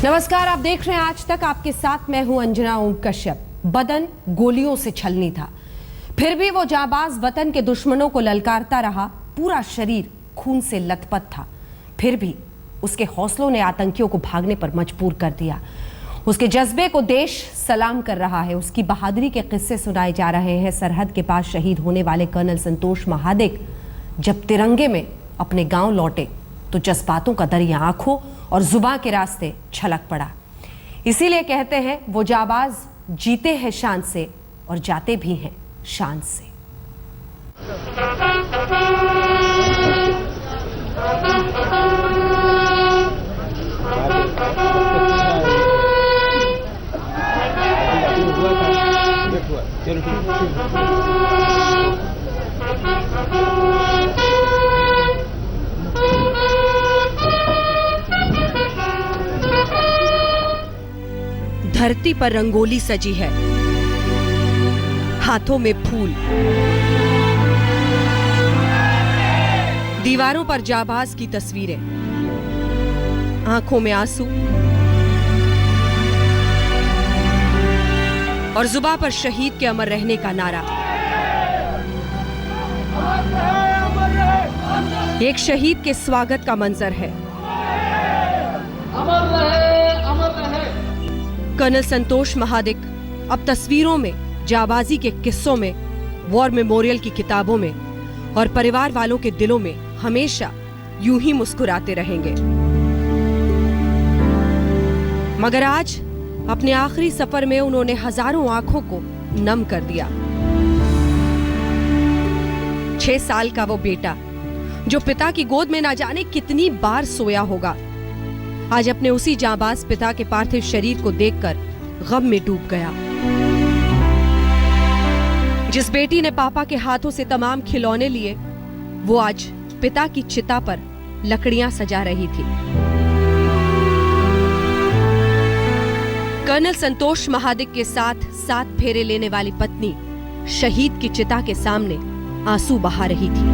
नमस्कार, आप देख रहे हैं आज तक। आपके साथ मैं हूं अंजना ओम कश्यप। बदन गोलियों से छलनी था, फिर भी वो जाबाज वतन के दुश्मनों को ललकारता रहा। पूरा शरीर खून से लथपथ था, फिर भी उसके हौसलों ने आतंकियों को भागने पर मजबूर कर दिया। उसके जज्बे को देश सलाम कर रहा है। उसकी बहादुरी के किस्से सुनाए जा रहे हैं। सरहद के पास शहीद होने वाले कर्नल संतोष महादिक जब तिरंगे में अपने गांव लौटे तो जज्बातों का दरिया आंखों और जुबां के रास्ते छलक पड़ा। इसीलिए कहते हैं वो जाबाज जीते हैं शान से और जाते भी हैं शान से। धरती पर रंगोली सजी है, हाथों में फूल, दीवारों पर जाबाज की तस्वीरें, आंखों में आंसू और जुबां पर शहीद के अमर रहने का नारा। एक शहीद के स्वागत का मंजर है। कर्नल संतोष महादिक अब तस्वीरों में, जाबाजी के किस्सों में, वॉर मेमोरियल की किताबों में और परिवार वालों के दिलों में हमेशा यूं ही मुस्कुराते रहेंगे। मगर आज अपने आखिरी सफर में उन्होंने हजारों आंखों को नम कर दिया। 6 साल का वो बेटा जो पिता की गोद में ना जाने कितनी बार सोया होगा, आज अपने उसी जांबाज पिता के पार्थिव शरीर को देखकर गम में डूब गया। जिस बेटी ने पापा के हाथों से तमाम खिलौने लिए, वो आज पिता की चिता पर लकड़ियां सजा रही थी। कर्नल संतोष महादिक के साथ 7 फेरे लेने वाली पत्नी शहीद की चिता के सामने आंसू बहा रही थी।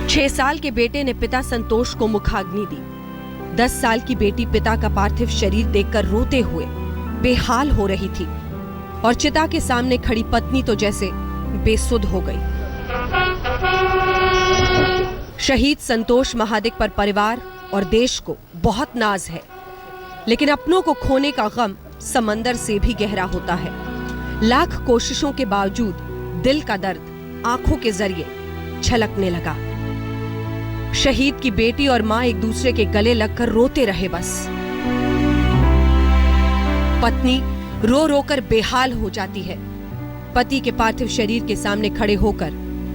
6 साल के बेटे ने पिता संतोष को मुखाग्नि दी। 10 साल की बेटी पिता का पार्थिव शरीर देखकर रोते हुए बेहाल हो रही थी और चिता के सामने खड़ी पत्नी तो जैसे बेसुध हो गई। शहीद संतोष महादिक पर परिवार और देश को बहुत नाज है, लेकिन अपनों को खोने का गम समंदर से भी गहरा होता है। लाख कोशिशों के बावजूद दिल का दर्द आंखों के जरिए छलकने लगा। शहीद की बेटी और मां एक दूसरे के गले लगकर रोते रहे बस। पत्नी रो रोकर बेहाल हो जाती है। पति के पार्थिव शरीर के सामने खड़े होकर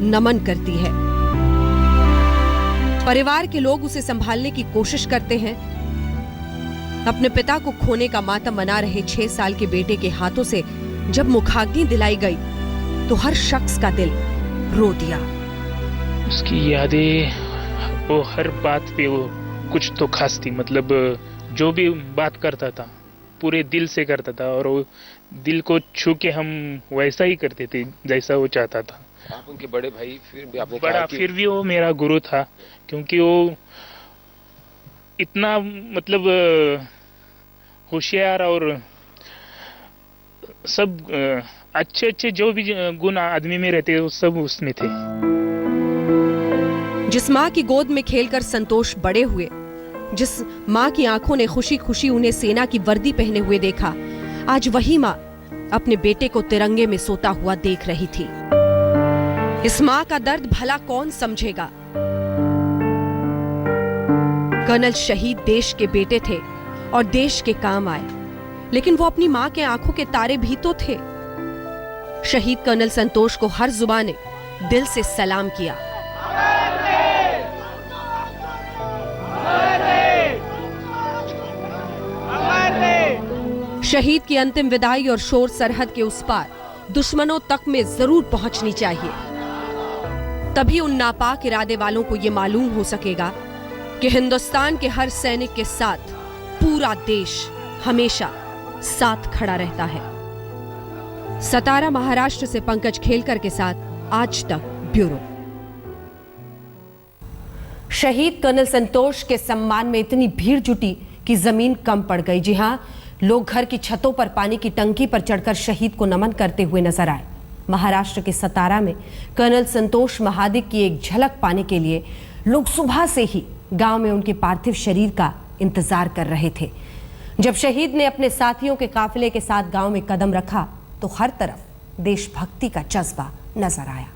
नमन करती है। परिवार के लोग उसे संभालने की कोशिश करते हैं। अपने पिता को खोने का मातम मना रहे 6 साल के बेटे के हाथों से जब मुखाग्नि दिलाई गई तो हर शख्स का दिल रो दिया। उसकी यादें, वो हर बात पे वो कुछ तो खास थी। मतलब जो भी बात करता था पूरे दिल से करता था और वो दिल को छू के हम वैसा ही करते थे जैसा वो चाहता था। आप उनके बड़े भाई, फिर भी आपने बड़ा, फिर भी वो मेरा गुरु था, क्योंकि वो इतना मतलब होशियार और सब अच्छे अच्छे जो भी गुण आदमी में रहते वो सब उसमें थे। जिस माँ की गोद में खेलकर संतोष बड़े हुए, जिस माँ की आंखों ने खुशी खुशी उन्हें सेना की वर्दी पहने हुए देखा, आज वही माँ अपने बेटे को तिरंगे में सोता हुआ देख रही थी। इस माँ का दर्द भला कौन समझेगा। कर्नल शहीद देश के बेटे थे और देश के काम आए, लेकिन वो अपनी माँ के आंखों के तारे भी तो थे। शहीद कर्नल संतोष को हर जुबान ने दिल से सलाम किया। शहीद की अंतिम विदाई और शोर सरहद के उस पार दुश्मनों तक में जरूर पहुंचनी चाहिए। तभी उन नापाक इरादे वालों को यह मालूम हो सकेगा कि हिंदुस्तान के हर सैनिक के साथ पूरा देश हमेशा साथ खड़ा रहता है। सतारा, महाराष्ट्र से पंकज खेलकर के साथ आज तक ब्यूरो। शहीद कर्नल संतोष के सम्मान में इतनी भीड़ जुटी कि जमीन कम पड़ गई। जी हां, लोग घर की छतों पर पानी की टंकी पर चढ़कर शहीद को नमन करते हुए नजर आए। महाराष्ट्र के सतारा में कर्नल संतोष महादिक की एक झलक पाने के लिए लोग सुबह से ही गांव में उनके पार्थिव शरीर का इंतजार कर रहे थे। जब शहीद ने अपने साथियों के काफिले के साथ गांव में कदम रखा तो हर तरफ देशभक्ति का जज्बा नजर आया।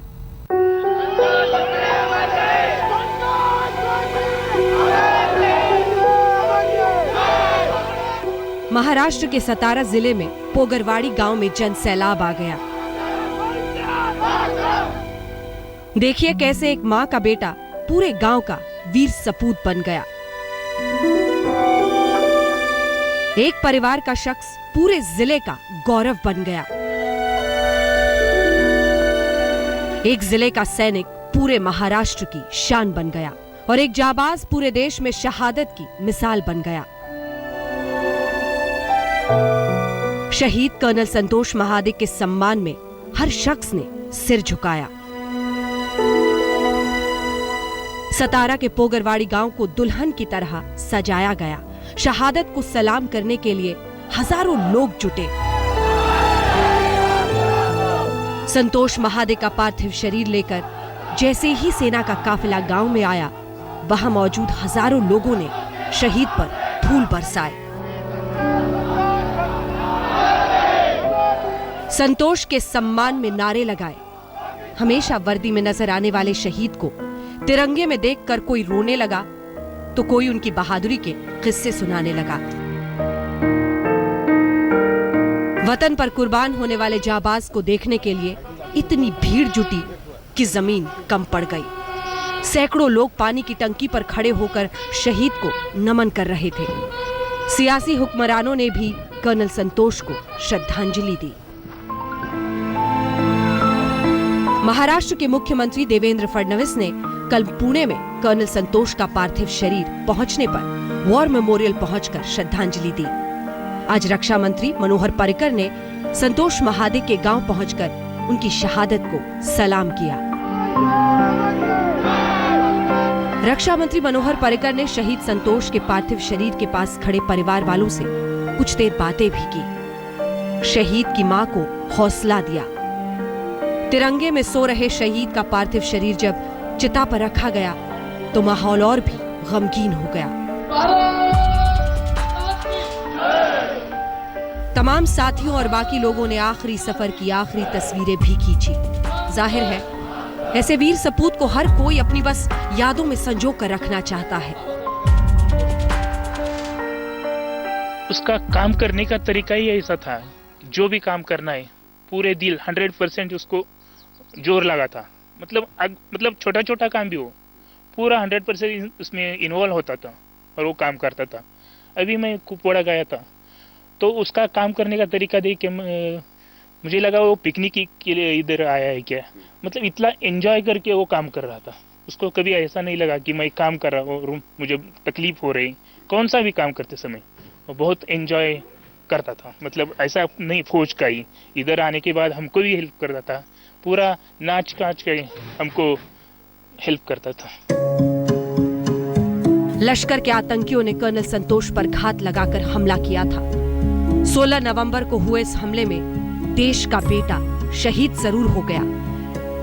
महाराष्ट्र के सतारा जिले में पोगरवाड़ी गांव में जन सैलाब आ गया। देखिए कैसे एक मां का बेटा पूरे गांव का वीर सपूत बन गया। एक परिवार का शख्स पूरे जिले का गौरव बन गया। एक जिले का सैनिक पूरे महाराष्ट्र की शान बन गया और एक जाबाज पूरे देश में शहादत की मिसाल बन गया। शहीद कर्नल संतोष महादिक के सम्मान में हर शख्स ने सिर झुकाया। सतारा के पोगरवाड़ी गांव को दुल्हन की तरह सजाया गया। शहादत को सलाम करने के लिए हजारों लोग जुटे। संतोष महादिक का पार्थिव शरीर लेकर जैसे ही सेना का काफिला गांव में आया, वहां मौजूद हजारों लोगों ने शहीद पर फूल बरसाए। संतोष के सम्मान में नारे लगाए। हमेशा वर्दी में नजर आने वाले शहीद को तिरंगे में देखकर कोई रोने लगा तो कोई उनकी बहादुरी के किस्से सुनाने लगा। वतन पर कुर्बान होने वाले जाबाज को देखने के लिए इतनी भीड़ जुटी कि जमीन कम पड़ गई। सैकड़ों लोग पानी की टंकी पर खड़े होकर शहीद को नमन कर रहे थे। सियासी हुक्मरानों ने भी कर्नल संतोष को श्रद्धांजलि दी। महाराष्ट्र के मुख्यमंत्री देवेंद्र फडणवीस ने कल पुणे में कर्नल संतोष का पार्थिव शरीर पहुंचने पर वॉर मेमोरियल पहुंचकर श्रद्धांजलि दी। आज रक्षा मंत्री मनोहर पर्रिकर ने संतोष महादिक के गांव पहुंचकर उनकी शहादत को सलाम किया। रक्षा मंत्री मनोहर पर्रिकर ने शहीद संतोष के पार्थिव शरीर के पास खड़े परिवार वालों से कुछ देर बातें भी की। शहीद की मां को हौसला दिया। तिरंगे में सो रहे शहीद का पार्थिव शरीर जब चिता पर रखा गया तो माहौल और भी गमगीन हो गया। तमाम साथियों और बाकी लोगों ने आखिरी सफर की आखिरी तस्वीरें भी खींची। जाहिर है ऐसे वीर सपूत को हर कोई अपनी बस यादों में संजो कर रखना चाहता है। उसका काम करने का तरीका ही ऐसा था, जो भी काम करना है पूरे दिल 100% उसको जोर लगा था। मतलब छोटा छोटा काम भी हो पूरा 100% उसमें इन्वॉल्व होता था और वो काम करता था। अभी मैं कुपवाड़ा गया था तो उसका काम करने का तरीका देख के मुझे लगा वो पिकनिक के लिए इधर आया है क्या। मतलब इतना एंजॉय करके वो काम कर रहा था। उसको कभी ऐसा नहीं लगा कि मैं काम कर रहा हूँ मुझे तकलीफ हो रही। कौन सा भी काम करते समय वो बहुत एंजॉय करता था। मतलब ऐसा नहीं फौज का ही, इधर आने के बाद हमको भी हेल्प करता था। पूरा नाच काच के हमको हेल्प करता था। लश्कर के आतंकियों ने कर्नल संतोष पर घात लगाकर हमला किया था। 16 नवंबर को हुए इस हमले में देश का बेटा शहीद जरूर हो गया,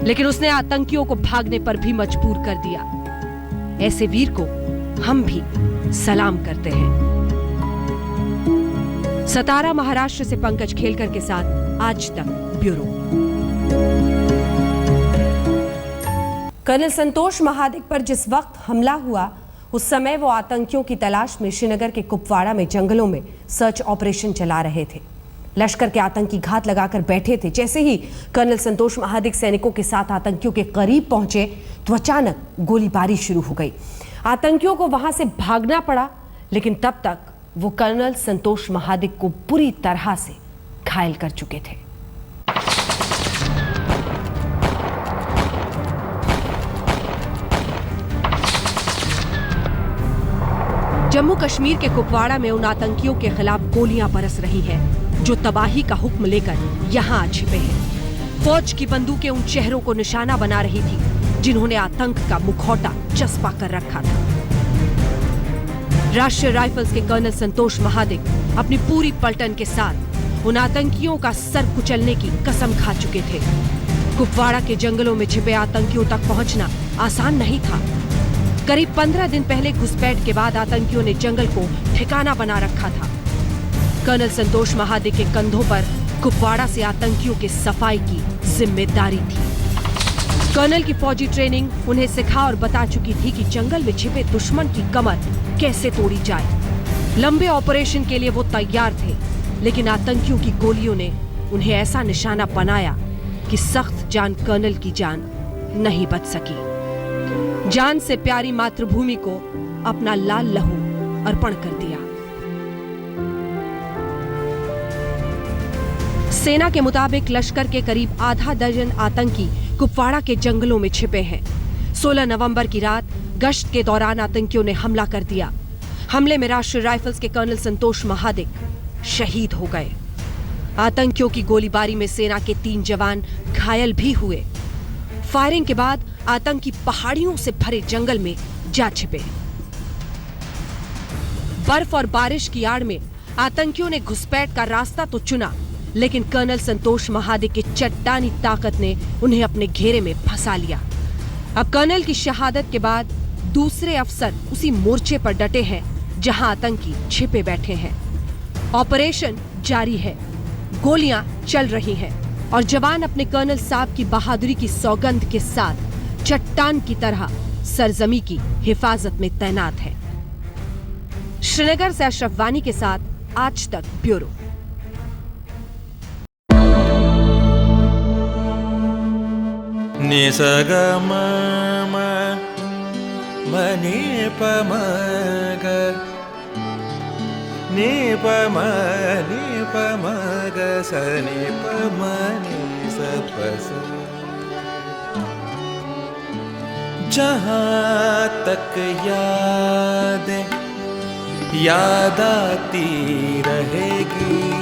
लेकिन उसने आतंकियों को भागने पर भी मजबूर कर दिया। ऐसे वीर को हम भी सलाम करते हैं। सतारा महाराष्ट्र से पंकज खेलकर के साथ आज तक ब्यूरो। कर्नल संतोष महादिक पर जिस वक्त हमला हुआ उस समय वो आतंकियों की तलाश में श्रीनगर के कुपवाड़ा में जंगलों में सर्च ऑपरेशन चला रहे थे। लश्कर के आतंकी घात लगाकर बैठे थे। जैसे ही कर्नल संतोष महादिक सैनिकों के साथ आतंकियों के करीब पहुंचे तो अचानक गोलीबारी शुरू हो गई। आतंकियों को वहां से भागना पड़ा, लेकिन तब तक वो कर्नल संतोष महादिक को बुरी तरह से घायल कर चुके थे। जम्मू कश्मीर के कुपवाड़ा में उन आतंकियों के खिलाफ गोलियां बरस रही हैं, जो तबाही का हुक्म लेकर यहां छिपे हैं। फौज की बंदूकें उन चेहरों को निशाना बना रही थी जिन्होंने आतंक का मुखौटा चस्पा कर रखा था। राष्ट्रीय राइफल्स के कर्नल संतोष महादिक अपनी पूरी पलटन के साथ उन आतंकियों का सर कुचलने की कसम खा चुके थे। कुपवाड़ा के जंगलों में छिपे आतंकियों तक पहुंचना आसान नहीं था। करीब 15 दिन पहले घुसपैठ के बाद आतंकियों ने जंगल को ठिकाना बना रखा था। कर्नल संतोष महादिक के कंधों पर कुपवाड़ा से आतंकियों के सफाई की जिम्मेदारी थी। कर्नल की फौजी ट्रेनिंग उन्हें सिखा और बता चुकी थी कि जंगल में छिपे दुश्मन की कमर कैसे तोड़ी जाए। लंबे ऑपरेशन के लिए वो तैयार थे, लेकिन आतंकियों की गोलियों ने उन्हें ऐसा निशाना बनाया कि सख्त जान कर्नल की जान नहीं बच सकी। जान से प्यारी मातृभूमि को अपना लाल लहू अर्पण कर दिया। सेना के मुताबिक लश्कर के करीब आधा दर्जन आतंकी कुपवाड़ा के जंगलों में छिपे हैं। 16 नवंबर की रात गश्त के दौरान आतंकियों ने हमला कर दिया। हमले में राष्ट्रीय राइफल्स के कर्नल संतोष महादिक शहीद हो गए। आतंकियों की गोलीबारी में सेना के 3 जवान घायल भी हुए। फायरिंग के बाद आतंकी पहाड़ियों से भरे जंगल में जा छिपे। बर्फ और बारिश की आड़ में आतंकियों ने घुसपैठ का रास्ता तो चुना, लेकिन कर्नल संतोष महादिक की चट्टानी ताकत ने उन्हें अपने घेरे में फंसा लिया। अब कर्नल की शहादत के बाद दूसरे अफसर उसी मोर्चे पर डटे हैं जहां आतंकी छिपे बैठे हैं। ऑपरेशन जारी है, गोलियां चल रही हैं और जवान अपने कर्नल साहब की बहादुरी की सौगंध के साथ चट्टान की तरह सरजमी की हिफाजत में तैनात है। श्रीनगर से अशरफ वानी के साथ आज तक ब्यूरो। निसगम मनि पमग नि पमग सनि पमनि सपस। जहाँ तक याद आती रहेगी